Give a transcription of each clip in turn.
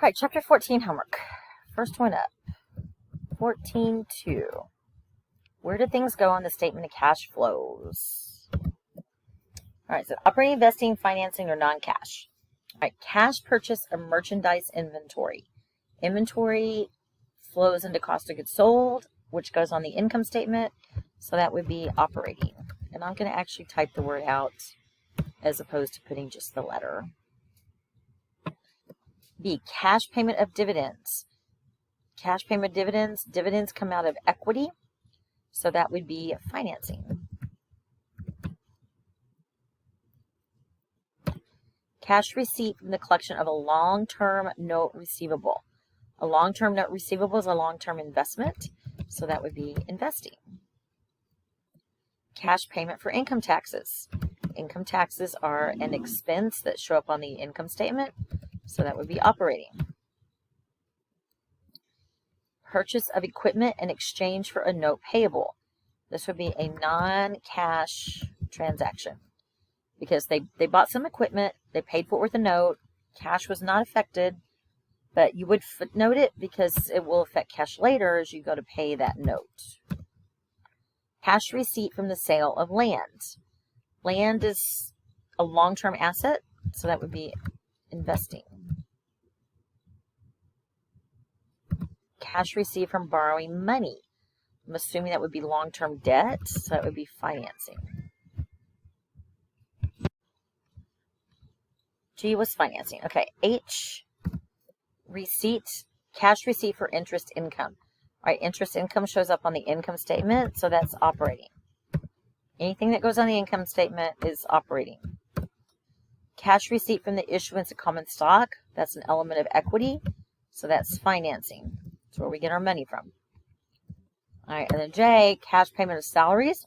right, chapter 14 homework. First one up. 14.2. Where do things go on the statement of cash flows? All right, so operating, investing, financing, or non-cash. All right, cash purchase of merchandise inventory. Inventory flows into cost of goods sold, which goes on the income statement. So that would be operating. And I'm going to actually type the word out as opposed to putting just the letter. B, cash payment of dividends. Cash payment of dividends. Dividends come out of equity. So that would be financing. Cash receipt from the collection of a long-term note receivable. A long-term note receivable is a long-term investment. So that would be investing. Cash payment for income taxes. Income taxes are an expense that show up on the income statement. So that would be operating. Purchase of equipment in exchange for a note payable. This would be a non-cash transaction because they bought some equipment, they paid for it with a note, cash was not affected, but you would footnote it because it will affect cash later as you go to pay that note. Cash receipt from the sale of land. Land is a long-term asset, so that would be investing. Cash received from borrowing money. I'm assuming that would be long-term debt, so that would be financing. G was financing. Okay, H, receipt, cash receipt for interest income. All right, interest income shows up on the income statement, so that's operating. Anything that goes on the income statement is operating. Cash receipt from the issuance of common stock, that's an element of equity, so that's financing. That's where we get our money from. All right, and then J, cash payment of salaries.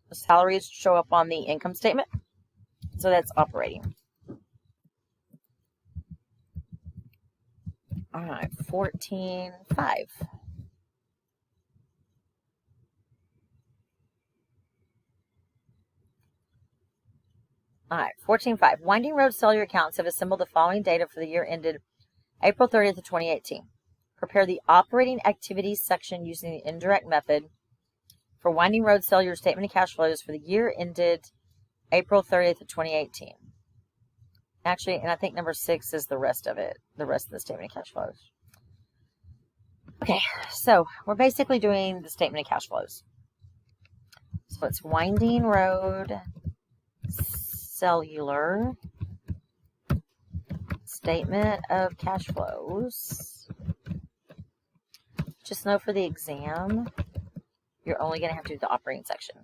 The salaries show up on the income statement, so that's operating. All right, 14.5. All right, 14.5. Winding Road cellular accounts have assembled the following data for the year ended April 30th of 2018. Prepare the operating activities section using the indirect method for Winding Road cellular statement of cash flows for the year ended April 30th of 2018. Actually, and I think number 6 is the rest of it, the rest of the statement of cash flows. Okay, so we're basically doing the statement of cash flows. So it's Winding Road cellular statement of cash flows. Just know for the exam, you're only going to have to do the operating section.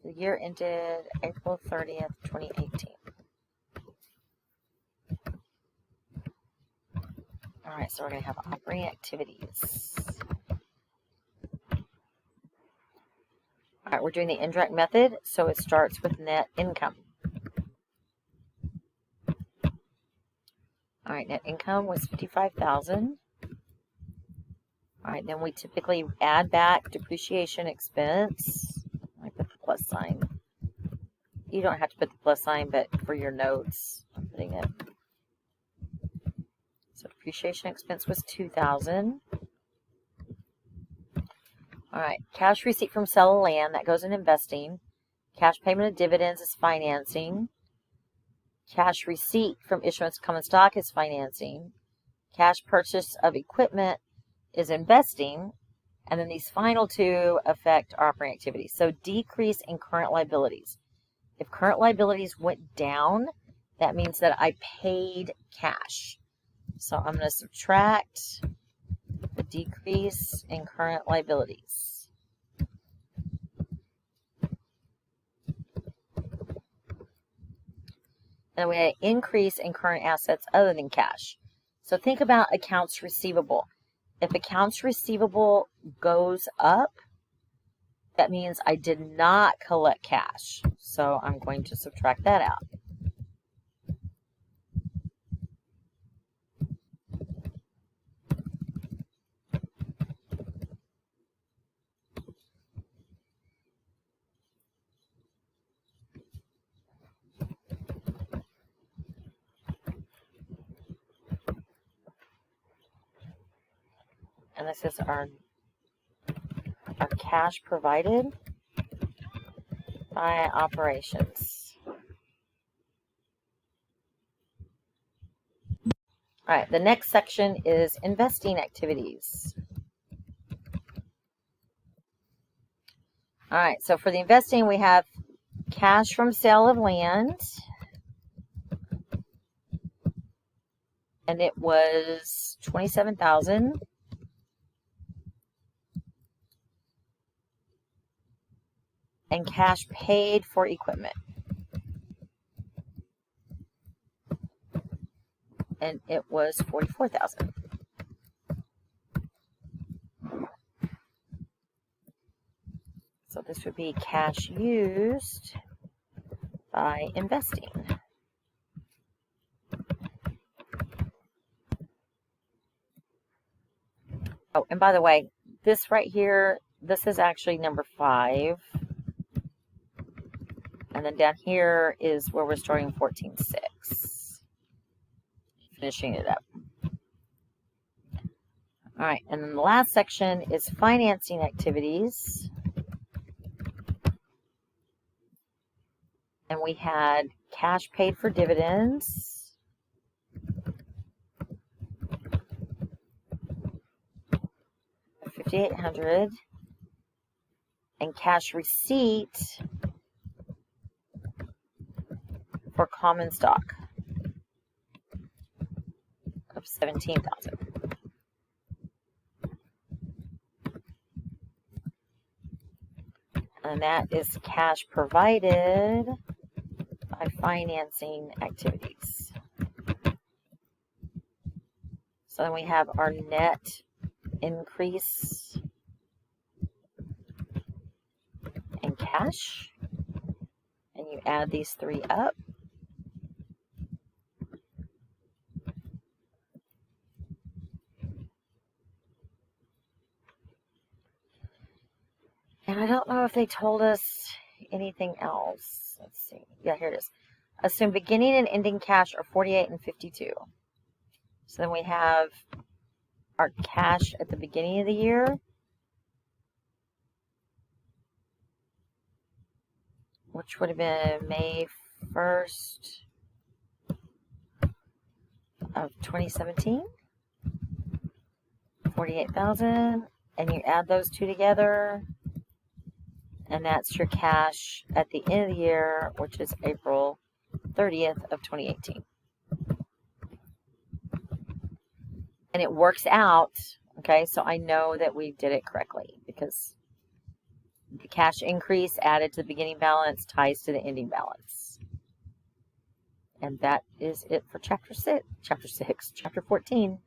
The year ended April 30th, 2018. All right, so we're going to have operating activities. All right, we're doing the indirect method, so it starts with net income. All right, net income was $55,000. All right, then we typically add back depreciation expense. I put the plus sign. You don't have to put the plus sign, but for your notes, I'm putting it. So depreciation expense was $2,000. All right, cash receipt from sale of land, that goes in investing. Cash payment of dividends is financing. Cash receipt from issuance of common stock is financing. Cash purchase of equipment is investing. And then these final two affect our operating activities. So decrease in current liabilities. If current liabilities went down, that means that I paid cash. So I'm going to subtract the decrease in current liabilities. And we had an increase in current assets other than cash. So think about accounts receivable. If accounts receivable goes up, that means I did not collect cash. So I'm going to subtract that out. And this is our cash provided by operations. All right, the next section is investing activities. All right, so for the investing, we have cash from sale of land, and it was $27,000. And cash paid for equipment, and it was $44,000. So this would be cash used by investing. Oh, and by the way, this right here, this is actually number 5. And then down here is where we're starting 14.6. Finishing it up. All right, and then the last section is financing activities. And we had cash paid for dividends, $5,800, and cash receipt for common stock of $17,000. And that is cash provided by financing activities. So then we have our net increase in cash. And you add these 3 up. And I don't know if they told us anything else. Let's see. Yeah, here it is. Assume beginning and ending cash are 48 and 52. So then we have our cash at the beginning of the year, which would have been May 1st of 2017. 48,000. And you add those 2 together, and that's your cash at the end of the year, which is April 30th of 2018. And it works out, okay, so I know that we did it correctly because the cash increase added to the beginning balance ties to the ending balance. And that is it for chapter 14.